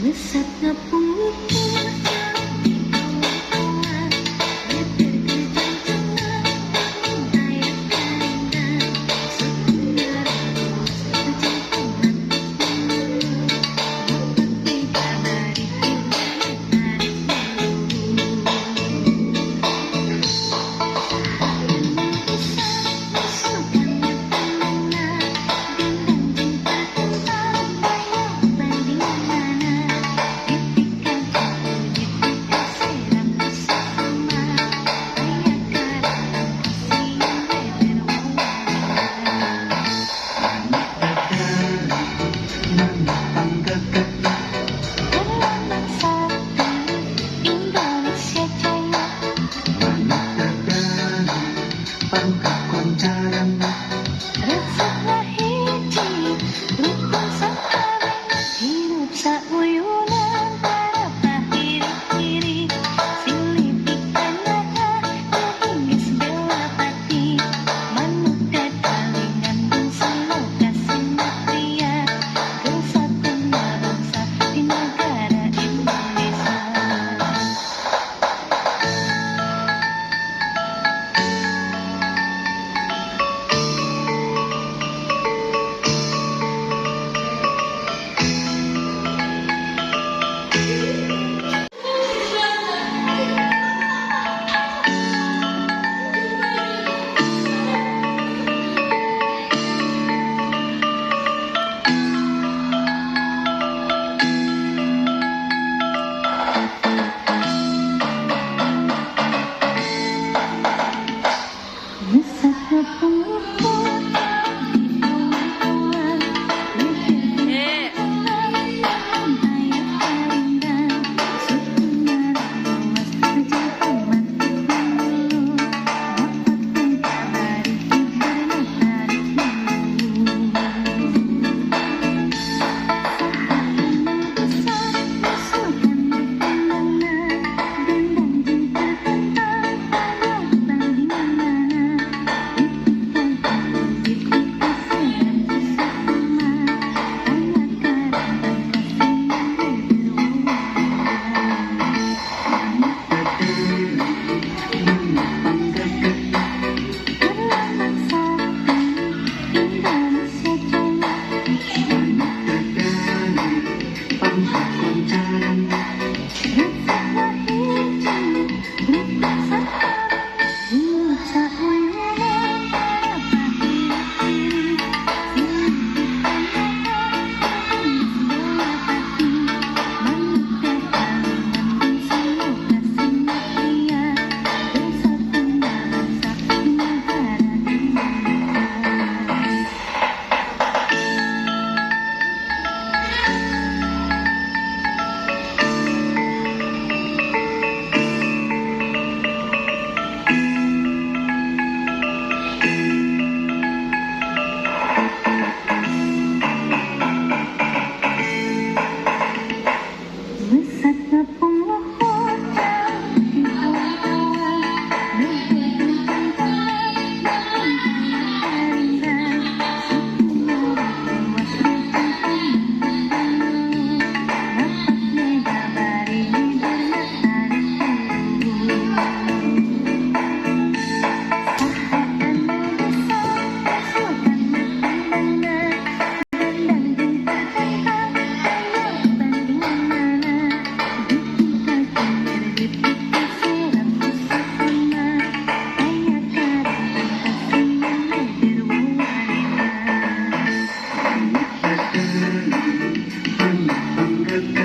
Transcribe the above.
Lesat na pumupulot di bawah-bawah, berterjang-jang ayat kaindah, sekedar sejak teman dapat dikabari tarik Indonesia Jaya. Resepna hiji, rukun sakawin, hirup sauyunan para pahiri-hiri, silih pikanaha geus bela pati, manuk dadalingan bangsa lokasi pria, kesatuna bangsa di negara Indonesia. Lesatnya pupuk di bawah-bawah, berterjang-jang ayat kaindah, sekedar luas sejak teman dahulu, dapat dikabari karena tarik dulu. Sahabat besar musuhkan berpandangna, dendam cinta tentang pada di mana. Lesatnya punggung di bawah-bawah, berterjang-jang kaindah, sekedar luas sejak teman dahulu, dapat dikabari karena tarik dulu. Sahabat besar musuhkan berpandangna, dendam cinta tentang pada di mana. Thank you.